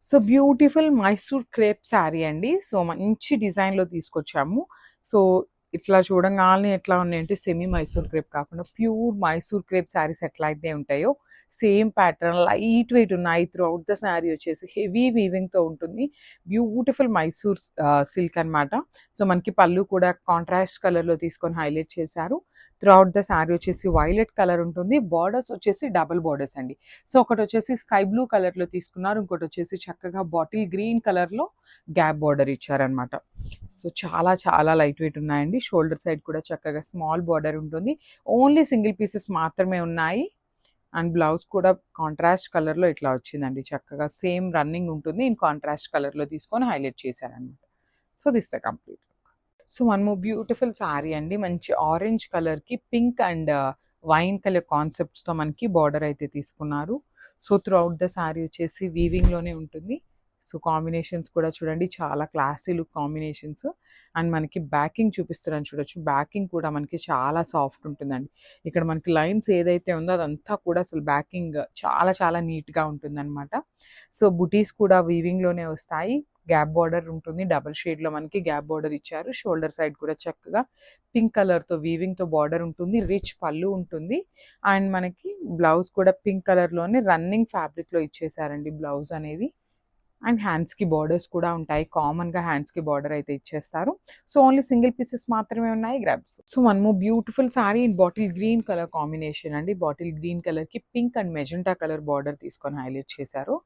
So beautiful Mysore crepe sari అండి. So మంచి డిజైన్‌లో తీసుకొచ్చాము. సో ఇట్లా చూడంగాల్నే ఎట్లా ఉన్నాయంటే సెమీ మైసూర్ క్రేప్ కాకుండా ప్యూర్ మైసూర్ క్రేప్ శారీస్ ఎట్లా అయితే ఉంటాయో సేమ్ ప్యాటర్న్ లైట్ వెయిట్ ఉన్నాయి. త్రూఅవుట్ ద శారీ వచ్చేసి హెవీ వీవింగ్‌తో ఉంటుంది. బ్యూటిఫుల్ మైసూర్ సిల్క్ అనమాట. సో మనకి పళ్ళు కూడా కాంట్రాస్ట్ కలర్‌లో తీసుకొని హైలైట్ చేశారు. త్రూఅవుట్ ద శారీ వచ్చేసి వైలెట్ కలర్ ఉంటుంది. బోర్డర్స్ వచ్చేసి డబుల్ బోర్డర్స్ అండి. సో ఒకటొచ్చేసి స్కై బ్లూ కలర్‌లో తీసుకున్నారు. ఇంకోటొచ్చేసి చక్కగా బాటిల్ గ్రీన్ కలర్‌లో గ్యాప్ బోర్డర్ ఇచ్చారనమాట. సో చాలా చాలా లైట్ వెయిట్ ఉన్నాయండి. షోల్డర్ సైడ్ కూడా చక్కగా స్మాల్ బోర్డర్ ఉంటుంది. ఓన్లీ సింగిల్ పీసెస్ మాత్రమే ఉన్నాయి. అండ్ బ్లౌజ్ కూడా కాంట్రాస్ట్ కలర్‌లో ఇట్లా వచ్చిందండి. చక్కగా సేమ్ రన్నింగ్ ఉంటుంది. ఇన్ కాంట్రాస్ట్ కలర్‌లో తీసుకొని హైలైట్ చేశారనమాట. So this the complete. So one more beautiful sari అండి. మంచి ఆరెంజ్ కలర్‌కి పింక్ అండ్ వైన్ కలర్ కాన్సెప్ట్స్‌తో మనకి బార్డర్ అయితే తీసుకున్నారు. సో త్రూఅవుట్ ద శారీ వచ్చేసి వీవింగ్‌లోనే ఉంటుంది. సో కాంబినేషన్స్ కూడా చూడండి చాలా క్లాసీ లుక్ కాంబినేషన్స్. అండ్ మనకి బ్యాకింగ్ చూపిస్తున్నాను చూడొచ్చు. బ్యాకింగ్ కూడా మనకి చాలా సాఫ్ట్ ఉంటుందండి. ఇక్కడ మనకి లైన్స్ ఏదైతే ఉందో అదంతా కూడా అసలు బ్యాకింగ్ చాలా చాలా నీట్‌గా ఉంటుందనమాట. సో బుటీస్ కూడా వీవింగ్‌లోనే వస్తాయి. గ్యాప్ బార్డర్ ఉంటుంది. డబుల్ షేడ్‌లో మనకి గ్యాప్ బార్డర్ ఇచ్చారు. షోల్డర్ సైడ్ కూడా చక్కగా పింక్ కలర్‌తో వీవింగ్‌తో బార్డర్ ఉంటుంది. రిచ్ పళ్ళు ఉంటుంది. అండ్ మనకి బ్లౌజ్ కూడా పింక్ కలర్‌లోనే రన్నింగ్ ఫ్యాబ్రిక్‌లో ఇచ్చేసారండి బ్లౌజ్ అనేది. అండ్ హ్యాండ్స్‌కి బార్డర్స్ కూడా ఉంటాయి. కామన్‌గా హ్యాండ్స్‌కి బార్డర్ అయితే ఇచ్చేస్తారు. సో ఓన్లీ సింగిల్ పీసెస్ మాత్రమే ఉన్నాయి grabs. So one more beautiful sari in bottle green colour combination అండి. బాటిల్ గ్రీన్ కలర్‌కి pink and magenta colour border తీసుకొని హైలైట్ చేశారు.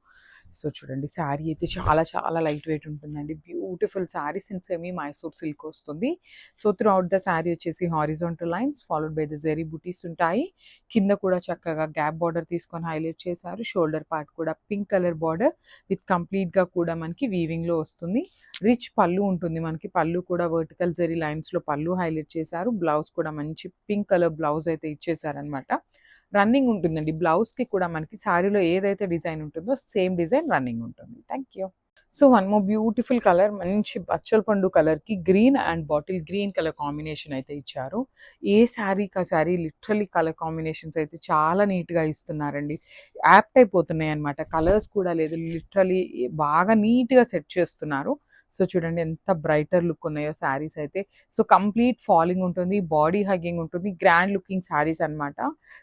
సో చూడండి శారీ అయితే చాలా చాలా లైట్ వెయిట్ ఉంటుందండి. Beautiful saris in semi Mysore silk వస్తుంది. సో త్రూఅవుట్ ద శారీ వచ్చేసి horizontal lines followed by the zari butis ఉంటాయి. కింద కూడా చక్కగా గ్యాప్ బార్డర్ తీసుకొని హైలైట్ చేశారు. షోల్డర్ పార్ట్ కూడా పింక్ కలర్ బార్డర్ విత్ కంప్లీట్‌గా కూడా మనకి వీవింగ్‌లో వస్తుంది. రిచ్ పళ్ళు ఉంటుంది. మనకి పళ్ళు కూడా వర్టికల్ జెరీ లైన్స్‌లో పళ్ళు హైలైట్ చేశారు. బ్లౌజ్ కూడా మంచి పింక్ కలర్ బ్లౌజ్ అయితే ఇచ్చేసారనమాట. రన్నింగ్ ఉంటుందండి. బ్లౌజ్‌కి కూడా మనకి శారీలో ఏదైతే డిజైన్ ఉంటుందో సేమ్ డిజైన్ రన్నింగ్ ఉంటుంది. Thank you. So one more beautiful colour మంచి బచ్చల పండు కలర్‌కి green and bottle green colour combination అయితే ఇచ్చారు. ఏ శారీకి ఆ శారీ లిటరల్లీ కలర్ కాంబినేషన్స్ అయితే చాలా నీట్‌గా ఇస్తున్నారండి. యాప్ట్ అయిపోతున్నాయన్నమాట. కలర్స్ కూడా లేదు. లిటరల్లీ బాగా నీట్‌గా సెట్ చేస్తున్నారు. సో చూడండి ఎంత బ్రైటర్ లుక్ ఉన్నాయో శారీస్ అయితే. సో కంప్లీట్ ఫాలింగ్ ఉంటుంది. బాడీ హగ్గింగ్ ఉంటుంది. గ్రాండ్ లుకింగ్ శారీస్ అన్నమాట.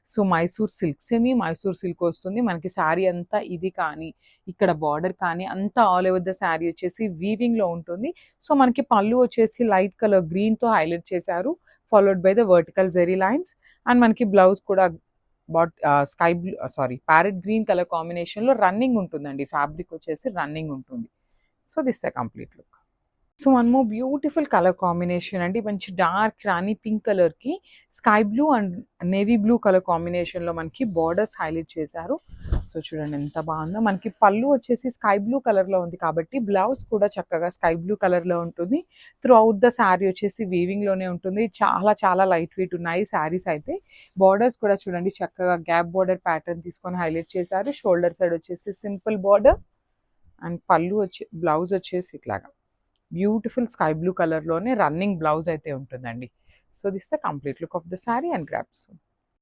So Mysore silk semi Mysore silk వస్తుంది. మనకి శారీ అంతా ఇది కానీ, ఇక్కడ బార్డర్ కానీ అంతా ఆల్ ఓవర్ ద శారీ వచ్చేసి వీవింగ్‌లో ఉంటుంది. సో మనకి పళ్ళు వచ్చేసి లైట్ కలర్ గ్రీన్‌తో హైలైట్ చేశారు. Followed by the vertical zari lines. And మనకి బ్లౌజ్ కూడా sky blue parrot green colour కాంబినేషన్‌లో రన్నింగ్ ఉంటుందండి. ఫ్యాబ్రిక్ వచ్చేసి రన్నింగ్ ఉంటుంది. So this a complete look. So one more beautiful colour combination అండి. మంచి డార్క్ రాణి పింక్ కలర్‌కి sky blue and navy blue colour కాంబినేషన్‌లో మనకి బార్డర్స్ హైలైట్ చేశారు. సో చూడండి ఎంత బాగుందో. మనకి పళ్ళు వచ్చేసి స్కై బ్లూ కలర్‌లో ఉంది కాబట్టి బ్లౌజ్ కూడా చక్కగా స్కై బ్లూ కలర్‌లో ఉంటుంది. త్రూఅవుట్ ద శారీ వచ్చేసి వీవింగ్‌లోనే ఉంటుంది. చాలా చాలా లైట్ వెయిట్ ఉన్నాయి శారీస్ అయితే. బార్డర్స్ కూడా చూడండి చక్కగా గ్యాప్ బార్డర్ ప్యాటర్న్ తీసుకొని హైలైట్ చేశారు. షోల్డర్ సైడ్ వచ్చేసి సింపుల్ బార్డర్ అండ్ పళ్ళు బ్లౌజ్ వచ్చేసి ఇట్లాగా బ్యూటిఫుల్ స్కై బ్లూ కలర్‌లోనే రన్నింగ్ బ్లౌజ్ అయితే ఉంటుందండి. So this the complete look of the sari and grabs.